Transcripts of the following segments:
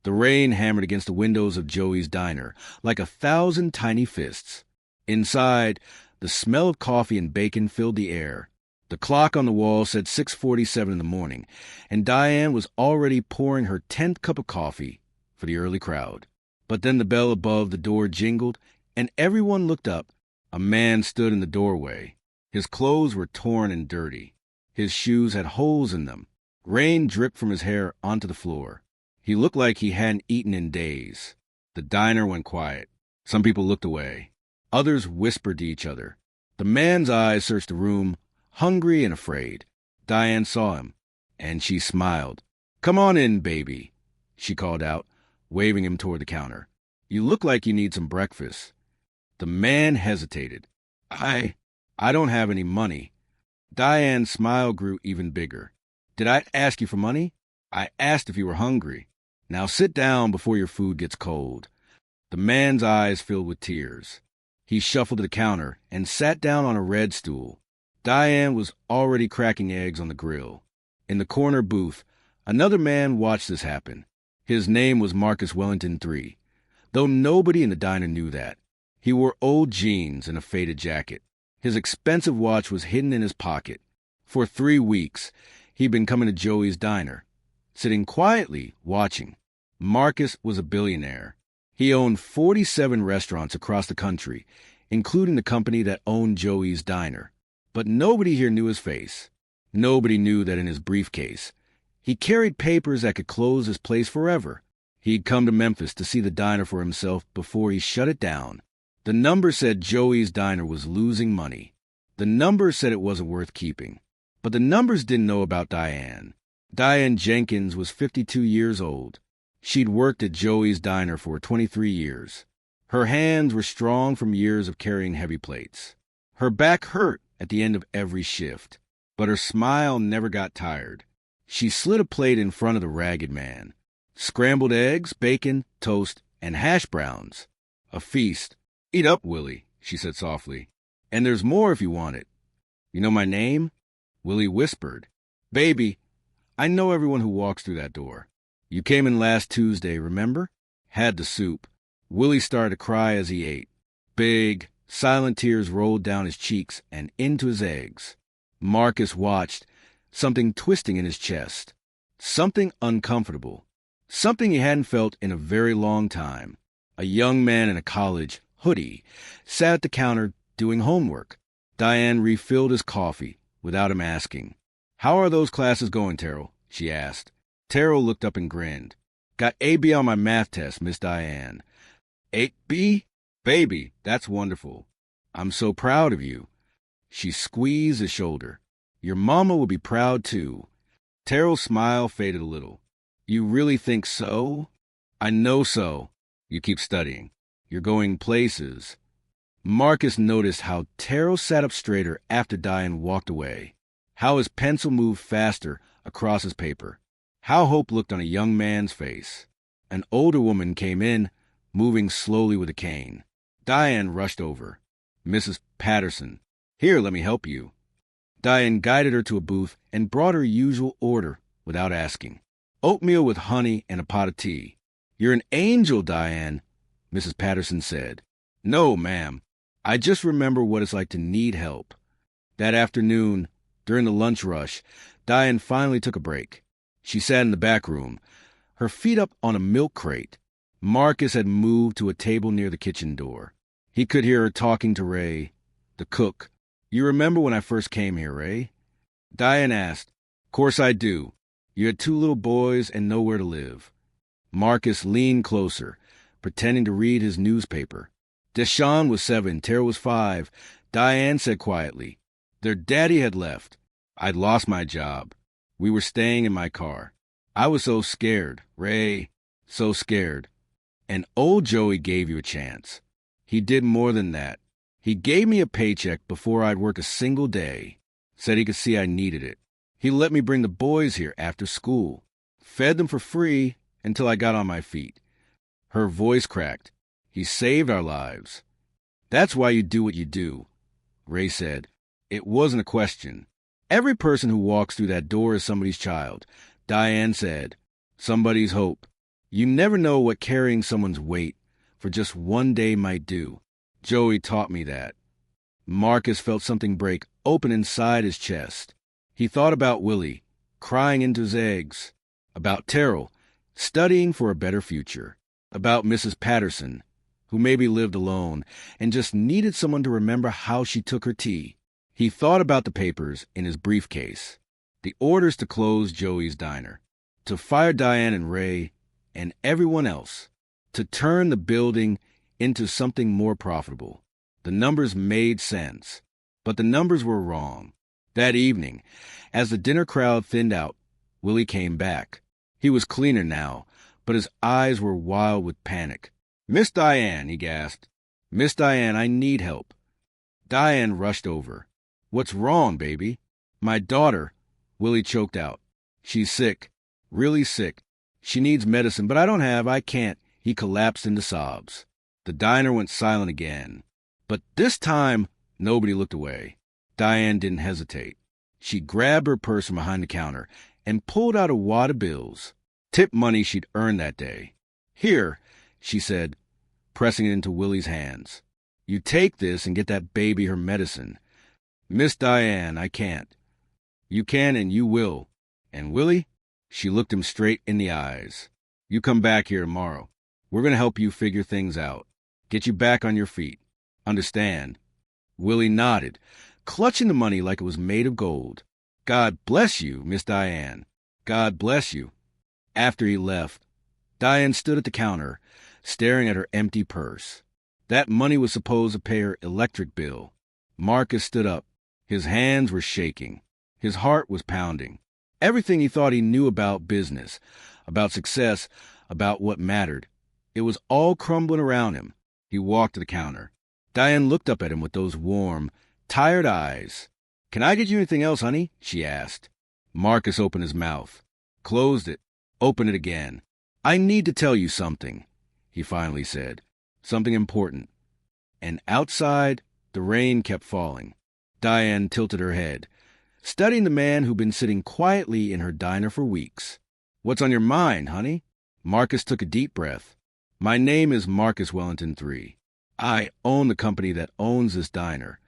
The rain hammered against the windows of Joey's diner like 1,000 tiny fists. Inside, the smell of coffee and bacon filled the air. The clock on the wall said 6:47 in the morning, and Diane was already pouring her 10th cup of coffee for the early crowd. But then the bell above the door jingled, and everyone looked up. A man stood in the doorway. His clothes were torn and dirty. His shoes had holes in them. Rain dripped from his hair onto the floor. He looked like he hadn't eaten in days. The diner went quiet. Some people looked away. Others whispered to each other. The man's eyes searched the room, hungry and afraid. Diane saw him, and she smiled. "Come on in, baby," she called out, waving him toward the counter. "You look like you need some breakfast." The man hesitated. I don't have any money." Diane's smile grew even bigger. "Did I ask you for money? I asked if you were hungry. Now sit down before your food gets cold." The man's eyes filled with tears. He shuffled to the counter and sat down on a red stool. Diane was already cracking eggs on the grill. In the corner booth, another man watched this happen. His name was Marcus Wellington III, though nobody in the diner knew that. He wore old jeans and a faded jacket. His expensive watch was hidden in his pocket. For 3 weeks, he'd been coming to Joey's diner, sitting quietly, watching. Marcus was a billionaire. He owned 47 restaurants across the country, including the company that owned Joey's diner. But nobody here knew his face. Nobody knew that in his briefcase, he carried papers that could close his place forever. He'd come to Memphis to see the diner for himself before he shut it down. The number said Joey's diner was losing money. The number said it wasn't worth keeping. But the numbers didn't know about Diane. Diane Jenkins was 52 years old. She'd worked at Joey's diner for 23 years. Her hands were strong from years of carrying heavy plates. Her back hurt at the end of every shift, but her smile never got tired. She slid a plate in front of the ragged man. Scrambled eggs, bacon, toast, and hash browns. A feast. "Eat up, Willie," she said softly. "And there's more if you want it." "You know my name?" Willie whispered. "Baby, I know everyone who walks through that door. You came in last Tuesday, remember? Had the soup." Willie started to cry as he ate. Big, silent tears rolled down his cheeks and into his eggs. Marcus watched, something twisting in his chest. Something uncomfortable. Something he hadn't felt in a very long time. A young man in a college hoodie sat at the counter doing homework. Diane refilled his coffee without him asking. "How are those classes going, Terrell?" she asked. Terrell looked up and grinned. "Got AB on my math test, Miss Diane." "8B? Baby, that's wonderful. I'm so proud of you." She squeezed his shoulder. "Your mama will be proud, too." Terrell's smile faded a little. "You really think so?" "I know so. You keep studying. You're going places." Marcus noticed how Terrell sat up straighter after Diane walked away, how his pencil moved faster across his paper, how hope looked on a young man's face. An older woman came in, moving slowly with a cane. Diane rushed over. "Mrs. Patterson. Here, let me help you." Diane guided her to a booth and brought her usual order without asking. "Oatmeal with honey and a pot of tea." "You're an angel, Diane," Mrs. Patterson said. "No, ma'am. I just remember what it's like to need help." That afternoon, during the lunch rush, Diane finally took a break. She sat in the back room, her feet up on a milk crate. Marcus had moved to a table near the kitchen door. He could hear her talking to Ray, the cook. "You remember when I first came here, Ray?" Diane asked. "Course I do. You had 2 little boys and nowhere to live." Marcus leaned closer, pretending to read his newspaper. Deshaun was 7, Terrell was 5. Diane said quietly, "Their daddy had left. I'd lost my job. We were staying in my car. I was so scared, Ray, so scared. And old Joey gave you a chance. He did more than that. He gave me a paycheck before I'd work a single day. Said he could see I needed it. He let me bring the boys here after school. Fed them for free until I got on my feet." Her voice cracked. "He saved our lives." "That's why you do what you do," Ray said. "It wasn't a question. Every person who walks through that door is somebody's child," Diane said. "Somebody's hope. You never know what carrying someone's weight for just one day might do. Joey taught me that. Marcus felt something break open inside his chest. He thought about Willie, crying into his eggs, about Terrell, studying for a better future, about Mrs. Patterson, who maybe lived alone and just needed someone to remember how she took her tea. He thought about the papers in his briefcase, the orders to close Joey's diner, to fire Diane and Ray and everyone else, to turn the building into something more profitable. The numbers made sense, but the numbers were wrong. That evening, as the dinner crowd thinned out, Willie came back. He was cleaner now, but his eyes were wild with panic. "Miss Diane," he gasped. "Miss Diane, I need help." Diane rushed over. "What's wrong, baby?" "My daughter," Willie choked out. "She's sick, really sick. She needs medicine, but I can't." He collapsed into sobs. The diner went silent again. But this time, nobody looked away. Diane didn't hesitate. She grabbed her purse from behind the counter and pulled out a wad of bills, tip money she'd earned that day. "Here," she said, pressing it into Willie's hands. "You take this and get that baby her medicine." "Miss Diane, I can't." "You can and you will. And Willie," she looked him straight in the eyes, "you come back here tomorrow. We're going to help you figure things out, get you back on your feet. Understand?" Willie nodded, clutching the money like it was made of gold. "God bless you, Miss Diane. God bless you." After he left, Diane stood at the counter, staring at her empty purse. That money was supposed to pay her electric bill. Marcus stood up. His hands were shaking. His heart was pounding. Everything he thought he knew about business, about success, about what mattered, it was all crumbling around him. He walked to the counter. Diane looked up at him with those warm, tired eyes. "Can I get you anything else, honey?" she asked. Marcus opened his mouth, closed it, opened it again. "I need to tell you something," he finally said. "Something important." And outside, the rain kept falling. Diane tilted her head, studying the man who'd been sitting quietly in her diner for weeks. "What's on your mind, honey?" Marcus took a deep breath. "My name is Marcus Wellington III. I own the company that owns this diner."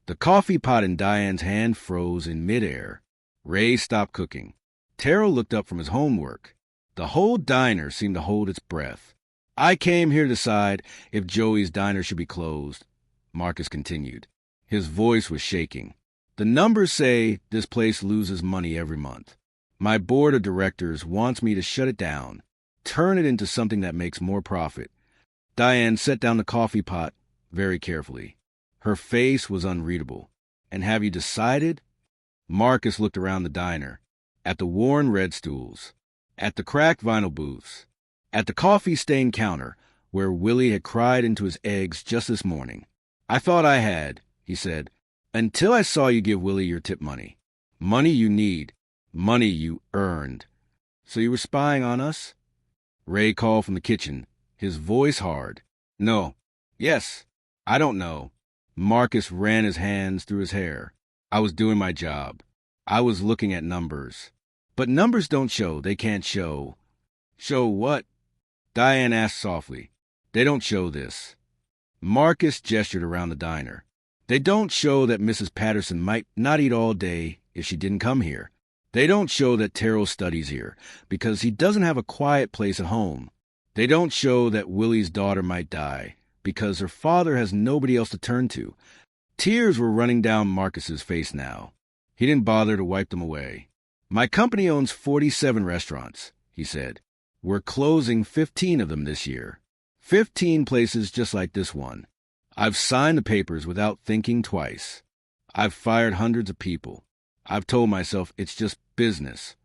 The coffee pot in Diane's hand froze in midair. Ray stopped cooking. Terrell looked up from his homework. The whole diner seemed to hold its breath. "I came here to decide if Joey's diner should be closed," Marcus continued. His voice was shaking. "The numbers say this place loses money every month. My board of directors wants me to shut it down, turn it into something that makes more profit." Diane set down the coffee pot very carefully. Her face was unreadable. "And have you decided?" Marcus looked around the diner, at the worn red stools, at the cracked vinyl booths, at the coffee-stained counter where Willie had cried into his eggs just this morning. "I thought I had," he said, "until I saw you give Willie your tip money. Money you need, money you earned." "So you were spying on us?" Ray called from the kitchen, his voice hard. "No. Yes. I don't know." Marcus ran his hands through his hair. "I was doing my job. I was looking at numbers. But numbers don't show. They can't show." "Show what?" Diane asked softly. "They don't show this." Marcus gestured around the diner. "They don't show that Mrs. Patterson might not eat all day if she didn't come here. They don't show that Terrell studies here because he doesn't have a quiet place at home. They don't show that Willie's daughter might die because her father has nobody else to turn to." Tears were running down Marcus's face now. He didn't bother to wipe them away. "My company owns 47 restaurants," he said. "We're closing 15 of them this year. 15 places just like this one. I've signed the papers without thinking twice. I've fired hundreds of people. I've told myself it's just business."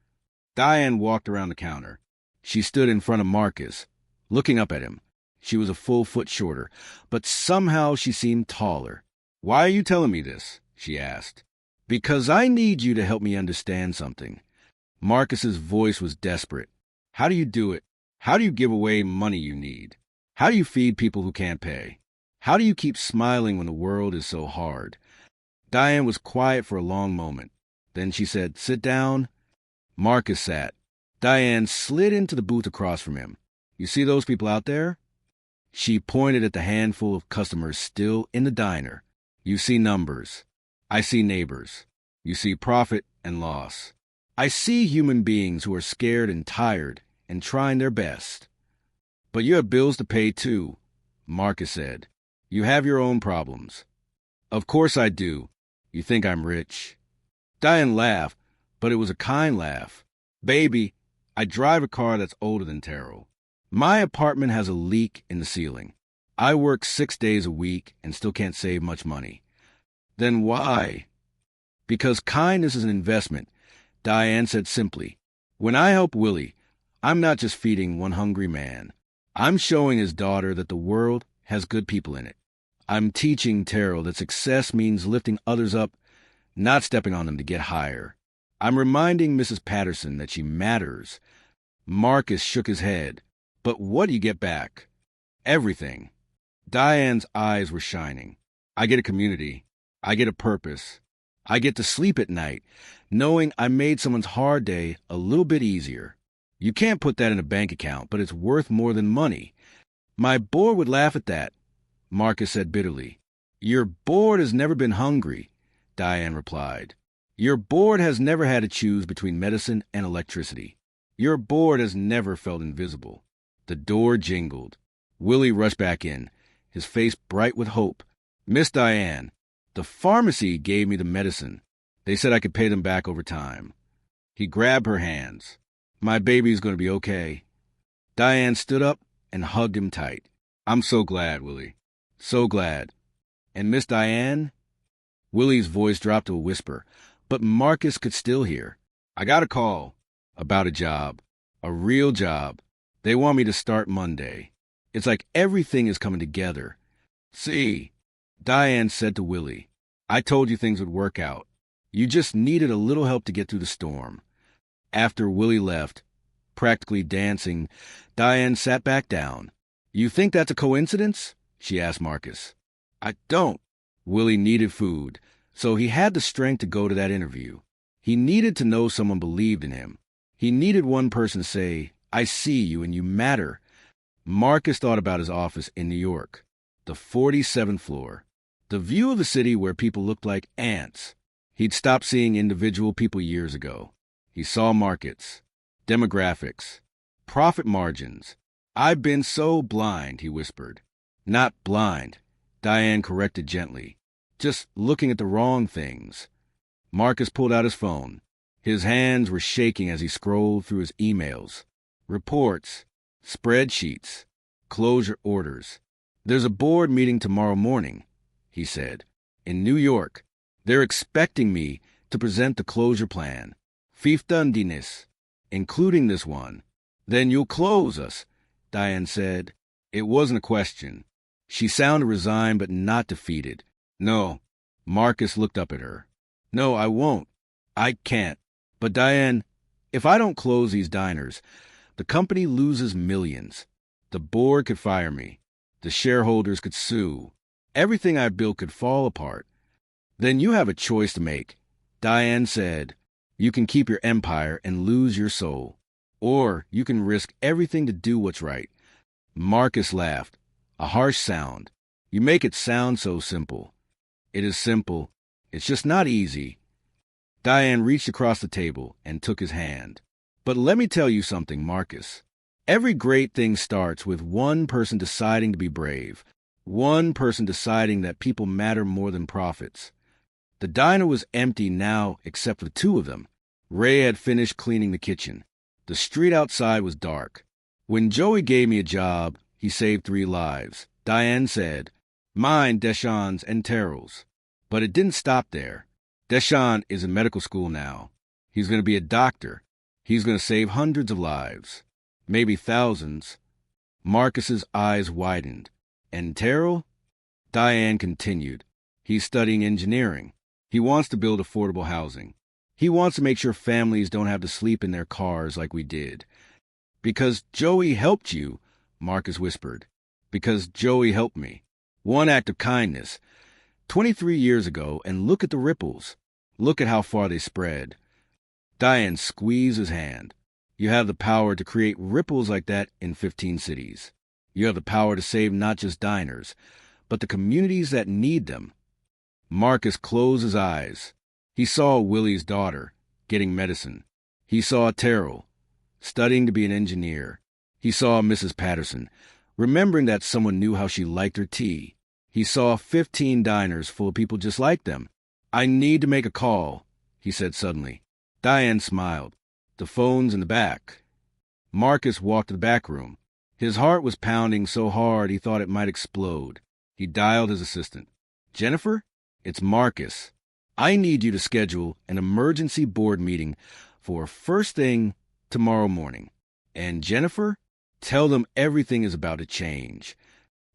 Diane walked around the counter. She stood in front of Marcus, looking up at him. She was a full foot shorter, but somehow she seemed taller. "Why are you telling me this?" she asked. "Because I need you to help me understand something." Marcus's voice was desperate. "How do you do it? How do you give away money you need? How do you feed people who can't pay? How do you keep smiling when the world is so hard?" Diane was quiet for a long moment. Then she said, "Sit down." Marcus sat. Diane slid into the booth across from him. You see those people out there? She pointed at the handful of customers still in the diner. You see numbers. I see neighbors. You see profit and loss. I see human beings who are scared and tired and trying their best. But you have bills to pay too, Marcus said. You have your own problems. Of course I do. You think I'm rich. Diane laughed, but it was a kind laugh. Baby, I drive a car that's older than Terrell. My apartment has a leak in the ceiling. I work 6 days a week and still can't save much money. Then why? Because kindness is an investment, Diane said simply. When I help Willie, I'm not just feeding one hungry man. I'm showing his daughter that the world has good people in it. I'm teaching Terrell that success means lifting others up, not stepping on them to get higher. I'm reminding Mrs. Patterson that she matters. Marcus shook his head. But what do you get back? Everything. Diane's eyes were shining. I get a community. I get a purpose. I get to sleep at night, knowing I made someone's hard day a little bit easier. You can't put that in a bank account, but it's worth more than money. My board would laugh at that, Marcus said bitterly. Your board has never been hungry, Diane replied. Your board has never had to choose between medicine and electricity. Your board has never felt invisible. The door jingled. Willie rushed back in, his face bright with hope. Miss Diane, the pharmacy gave me the medicine. They said I could pay them back over time. He grabbed her hands. My baby's going to be okay. Diane stood up and hugged him tight. I'm so glad, Willie. So glad. And Miss Diane? Willie's voice dropped to a whisper, but Marcus could still hear. I got a call about a job. A real job. They want me to start Monday. It's like everything is coming together. See, Diane said to Willie, I told you things would work out. You just needed a little help to get through the storm. After Willie left, practically dancing, Diane sat back down. You think that's a coincidence? She asked Marcus. I don't. Willie needed food, so he had the strength to go to that interview. He needed to know someone believed in him. He needed one person to say, I see you and you matter. Marcus thought about his office in New York, the 47th floor, the view of the city where people looked like ants. He'd stopped seeing individual people years ago. He saw markets, demographics, profit margins. I've been so blind, he whispered. Not blind, Diane corrected gently. Just looking at the wrong things. Marcus pulled out his phone. His hands were shaking as he scrolled through his emails. Reports, spreadsheets, closure orders. There's a board meeting tomorrow morning, he said, in New York. They're expecting me to present the closure plan. Fiftundiness, including this one. Then you'll close us, Diane said. It wasn't a question. She sounded resigned but not defeated. No. Marcus looked up at her. No, I won't. I can't. But Diane, if I don't close these diners, the company loses millions. The board could fire me. The shareholders could sue. Everything I built could fall apart. Then you have a choice to make. Diane said, you can keep your empire and lose your soul. Or you can risk everything to do what's right. Marcus laughed. A harsh sound. You make it sound so simple. It is simple. It's just not easy. Diane reached across the table and took his hand. But let me tell you something, Marcus. Every great thing starts with one person deciding to be brave. One person deciding that people matter more than profits. The diner was empty now except for the two of them. Ray had finished cleaning the kitchen. The street outside was dark. When Joey gave me a job, he saved 3 lives. Diane said, mine, Deshawn's, and Terrell's. But it didn't stop there. Deshawn is in medical school now. He's going to be a doctor. He's going to save hundreds of lives. Maybe thousands. Marcus's eyes widened. And Terrell? Diane continued. He's studying engineering. He wants to build affordable housing. He wants to make sure families don't have to sleep in their cars like we did. Because Joey helped you, Marcus whispered. Because Joey helped me. One act of kindness. 23 years ago, and look at the ripples. Look at how far they spread. Diane squeezed his hand. You have the power to create ripples like that in 15 cities. You have the power to save not just diners, but the communities that need them. Marcus closed his eyes. He saw Willie's daughter getting medicine. He saw Terrell studying to be an engineer. He saw Mrs. Patterson remembering that someone knew how she liked her tea. He saw 15 diners full of people just like them. "I need to make a call," he said suddenly. Diane smiled. "The phone's in the back." Marcus walked to the back room. His heart was pounding so hard he thought it might explode. He dialed his assistant. "Jennifer, it's Marcus. I need you to schedule an emergency board meeting for first thing tomorrow morning. And Jennifer, tell them everything is about to change."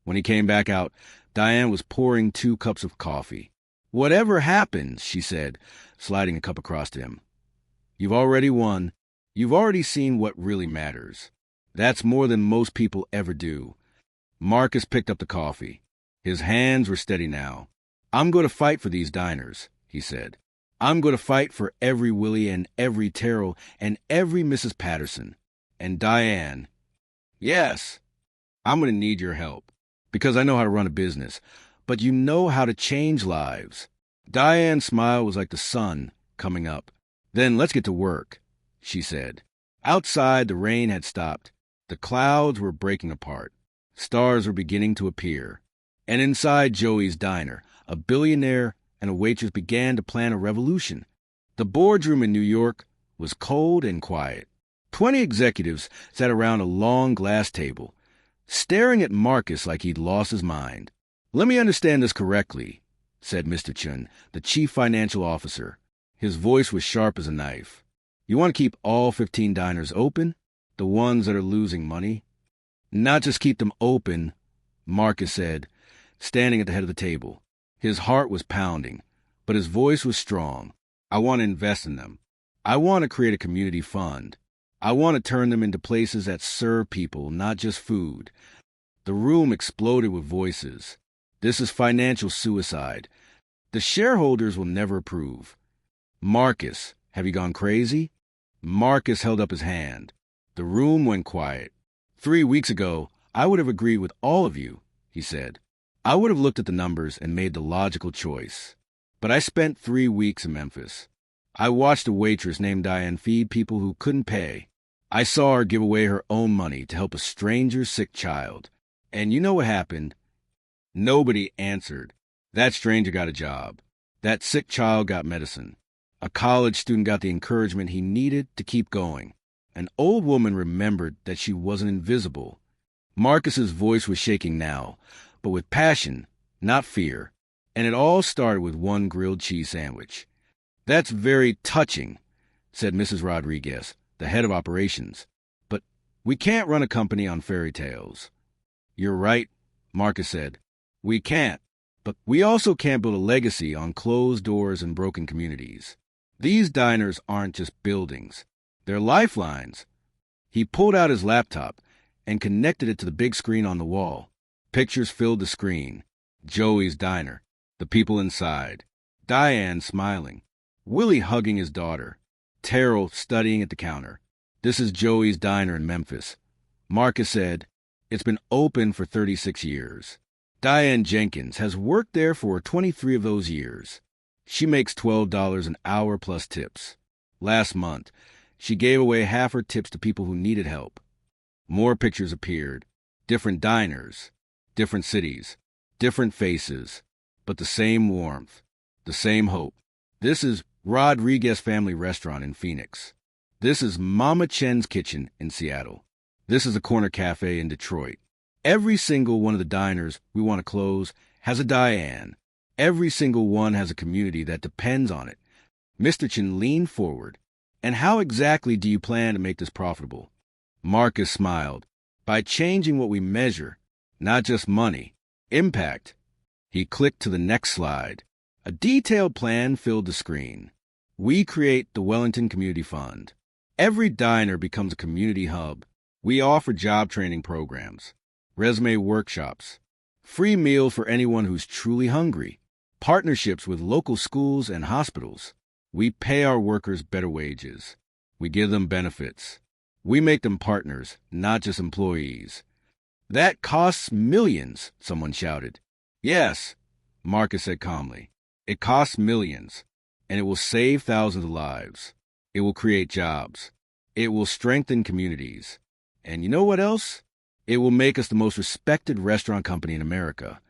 When he came back out, Diane was pouring 2 cups of coffee. "Whatever happens," she said, sliding a cup across to him, "you've already won. You've already seen what really matters. That's more than most people ever do." Marcus picked up the coffee. His hands were steady now. "I'm going to fight for these diners," he said. "I'm going to fight for every Willie and every Terrell and every Mrs. Patterson. And Diane, yes, I'm going to need your help, because I know how to run a business, but you know how to change lives." Diane's smile was like the sun coming up. "Then let's get to work," she said. Outside, the rain had stopped. The clouds were breaking apart. Stars were beginning to appear. And inside Joey's diner, a billionaire and a waitress began to plan a revolution. The boardroom in New York was cold and quiet. 20 executives sat around a long glass table, staring at Marcus like he'd lost his mind. "Let me understand this correctly," said Mr. Chun, the chief financial officer. His voice was sharp as a knife. "You want to keep all 15 diners open? The ones that are losing money?" "Not just keep them open," Marcus said, standing at the head of the table. His heart was pounding, but his voice was strong. "I want to invest in them. I want to create a community fund. I want to turn them into places that serve people, not just food." The room exploded with voices. "This is financial suicide. The shareholders will never approve." "Marcus, have you gone crazy?" Marcus held up his hand. The room went quiet. 3 weeks ago, I would have agreed with all of you," he said. "I would have looked at the numbers and made the logical choice. But I spent 3 weeks in Memphis. I watched a waitress named Diane feed people who couldn't pay. I saw her give away her own money to help a stranger's sick child. And you know what happened? Nobody answered. That stranger got a job. That sick child got medicine. A college student got the encouragement he needed to keep going. An old woman remembered that she wasn't invisible." Marcus's voice was shaking now, but with passion, not fear. "And it all started with one grilled cheese sandwich." "That's very touching," said Mrs. Rodriguez, the head of operations. "But we can't run a company on fairy tales." "You're right," Marcus said. "We can't. But we also can't build a legacy on closed doors and broken communities. These diners aren't just buildings. They're lifelines." He pulled out his laptop and connected it to the big screen on the wall. Pictures filled the screen. Joey's diner. The people inside. Diane smiling. Willie hugging his daughter. Terrell studying at the counter. "This is Joey's diner in Memphis." Marcus said, "It's been open for 36 years. Diane Jenkins has worked there for 23 of those years. She makes $12 an hour plus tips. Last month, she gave away half her tips to people who needed help." More pictures appeared. Different diners, different cities, different faces, but the same warmth, the same hope. This is Rodriguez Family Restaurant in Phoenix. This is Mama Chen's Kitchen in Seattle. This is the Corner Cafe in Detroit. Every single one of the diners we want to close has a Diane. Every single one has a community that depends on it. Mr. Chen leaned forward. "And how exactly do you plan to make this profitable?" Marcus smiled. "By changing what we measure, not just money, impact." He clicked to the next slide. A detailed plan filled the screen. "We create the Wellington Community Fund. Every diner becomes a community hub. We offer job training programs, resume workshops, free meals for anyone who's truly hungry, partnerships with local schools and hospitals. We pay our workers better wages. We give them benefits. We make them partners, not just employees. That costs millions, someone shouted. Yes, Marcus said calmly. It costs millions, and it will save thousands of lives. It will create jobs. It will strengthen communities. And you know what else? It will make us the most respected restaurant company in America.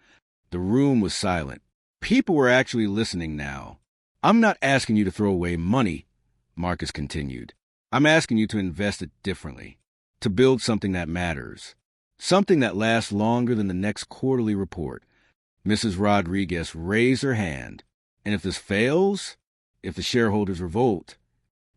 The room was silent. People were actually listening now. I'm not asking you to throw away money, Marcus continued. I'm asking you to invest it differently, to build something that matters, something that lasts longer than the next quarterly report. Mrs. Rodriguez raised her hand. And if this fails, if the shareholders revolt,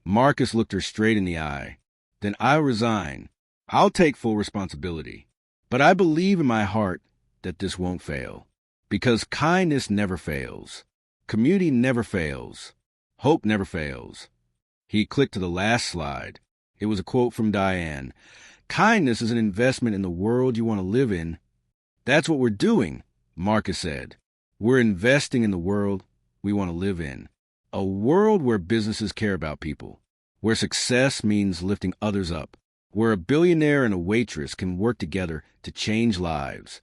Marcus looked her straight in the eye. Then I'll resign. I'll take full responsibility. But I believe in my heart that this won't fail. Because kindness never fails. Community never fails. Hope never fails. He clicked to the last slide. It was a quote from Diane. Kindness is an investment in the world you want to live in. That's what we're doing, Marcus said. We're investing in the world we want to live in. A world where businesses care about people, where success means lifting others up, where a billionaire and a waitress can work together to change lives.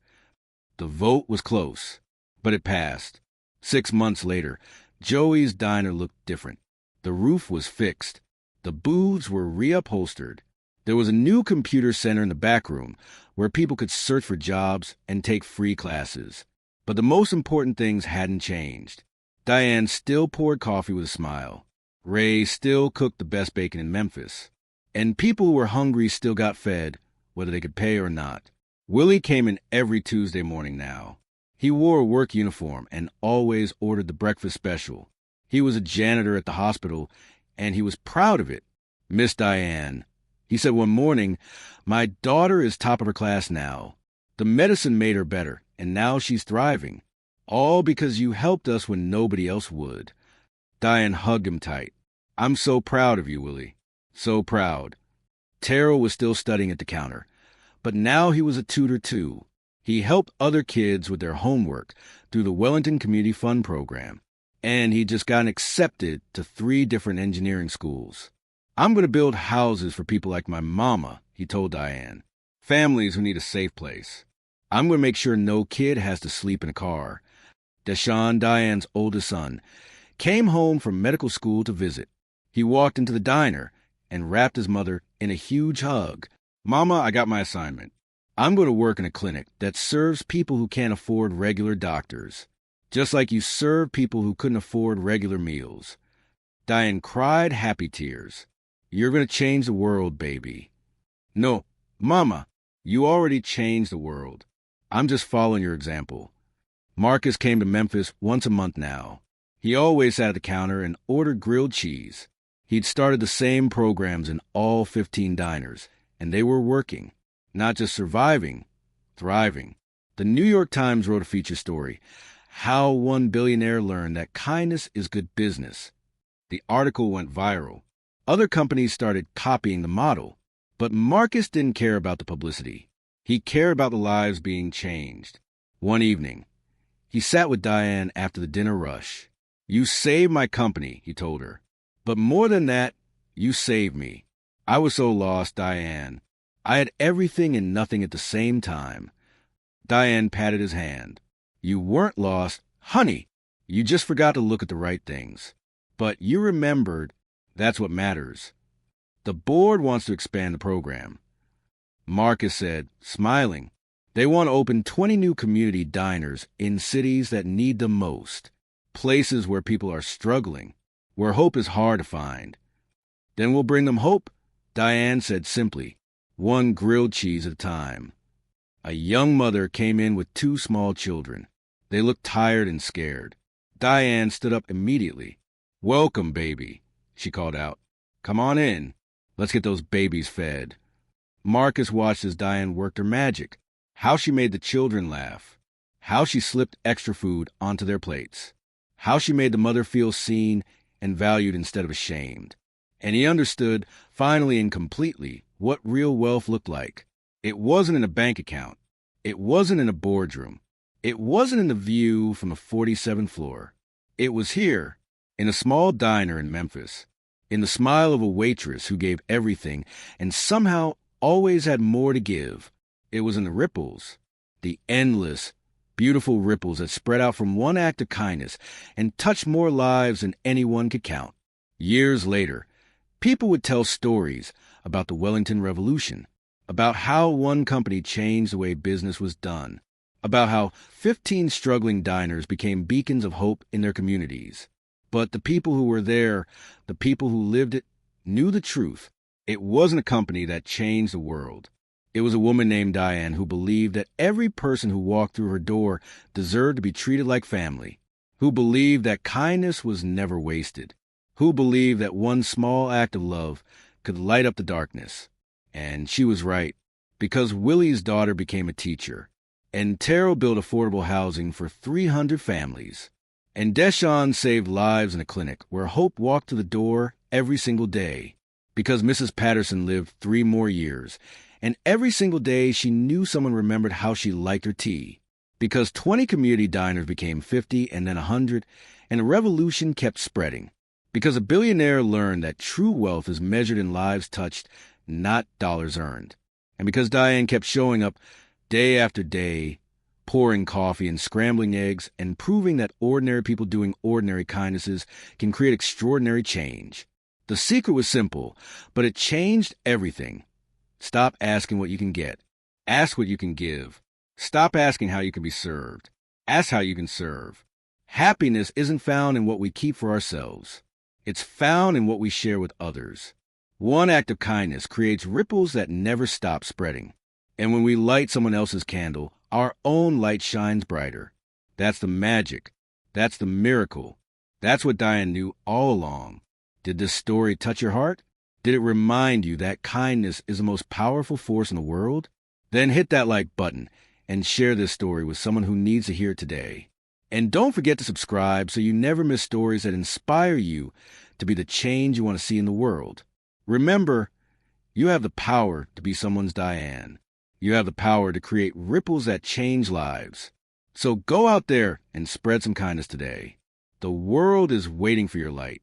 The vote was close, but it passed. 6 months later, Joey's diner looked different. The roof was fixed. The booths were reupholstered. There was a new computer center in the back room where people could search for jobs and take free classes. But the most important things hadn't changed. Diane still poured coffee with a smile. Ray still cooked the best bacon in Memphis. And people who were hungry still got fed, whether they could pay or not. Willie came in every Tuesday morning now. He wore a work uniform and always ordered the breakfast special. He was a janitor at the hospital, and he was proud of it. Miss Diane, he said one morning, my daughter is top of her class now. The medicine made her better, and now she's thriving. All because you helped us when nobody else would. Diane hugged him tight. I'm so proud of you, Willie. So proud. Terrell was still studying at the counter, but now he was a tutor too. He helped other kids with their homework through the Wellington Community Fund program, and he'd just gotten accepted to 3 different engineering schools. I'm going to build houses for people like my mama, he told Diane. Families who need a safe place. I'm going to make sure no kid has to sleep in a car. Deshaun, Diane's oldest son, came home from medical school to visit. He walked into the diner and wrapped his mother in a huge hug. Mama, I got my assignment. I'm going to work in a clinic that serves people who can't afford regular doctors, just like you serve people who couldn't afford regular meals. Diane cried happy tears. You're going to change the world, baby. No, Mama, you already changed the world. I'm just following your example. Marcus came to Memphis once a month now. He always sat at the counter and ordered grilled cheese. He'd started the same programs in all 15 diners, and they were working. Not just surviving, thriving. The New York Times wrote a feature story, How One Billionaire Learned That Kindness is Good Business. The article went viral. Other companies started copying the model. But Marcus didn't care about the publicity. He cared about the lives being changed. One evening, he sat with Diane after the dinner rush. You saved my company, he told her. But more than that, you saved me. I was so lost, Diane. I had everything and nothing at the same time. Diane patted his hand. You weren't lost, honey. You just forgot to look at the right things. But you remembered. That's what matters. The board wants to expand the program. Marcus said, smiling. They want to open 20 new community diners in cities that need them most, places where people are struggling, where hope is hard to find. Then we'll bring them hope, Diane said simply, one grilled cheese at a time. A young mother came in with 2 small children. They looked tired and scared. Diane stood up immediately. Welcome, baby, she called out. Come on in. Let's get those babies fed. Marcus watched as Diane worked her magic. How she made the children laugh. How she slipped extra food onto their plates. How she made the mother feel seen and valued instead of ashamed. And he understood, finally and completely, what real wealth looked like. It wasn't in a bank account. It wasn't in a boardroom. It wasn't in the view from the 47th floor. It was here, in a small diner in Memphis. in the smile of a waitress who gave everything and somehow always had more to give. It was in the ripples, the endless, beautiful ripples that spread out from one act of kindness and touched more lives than anyone could count. Years later, people would tell stories about the Wellington Revolution, about how one company changed the way business was done, about how 15 struggling diners became beacons of hope in their communities. But the people who were there, the people who lived it, knew the truth. It wasn't a company that changed the world. It was a woman named Diane who believed that every person who walked through her door deserved to be treated like family, who believed that kindness was never wasted, who believed that one small act of love could light up the darkness. And she was right, because Willie's daughter became a teacher, and Terrell built affordable housing for 300 families, and Deshawn saved lives in a clinic where hope walked to the door every single day, because Mrs. Patterson lived 3 more years, and every single day she knew someone remembered how she liked her tea, because 20 community diners became 50 and then 100, and the revolution kept spreading, because a billionaire learned that true wealth is measured in lives touched, not dollars earned, and because Diane kept showing up day after day, pouring coffee and scrambling eggs and proving that ordinary people doing ordinary kindnesses can create extraordinary change. The secret was simple, but it changed everything. Stop asking what you can get. Ask what you can give. Stop asking how you can be served. Ask how you can serve. Happiness isn't found in what we keep for ourselves. It's found in what we share with others. One act of kindness creates ripples that never stop spreading. And when we light someone else's candle, our own light shines brighter. That's the magic. That's the miracle. That's what Diane knew all along. Did this story touch your heart? Did it remind you that kindness is the most powerful force in the world? Then hit that like button and share this story with someone who needs to hear it today. And don't forget to subscribe so you never miss stories that inspire you to be the change you want to see in the world. Remember, you have the power to be someone's Diane. You have the power to create ripples that change lives. So go out there and spread some kindness today. The world is waiting for your light.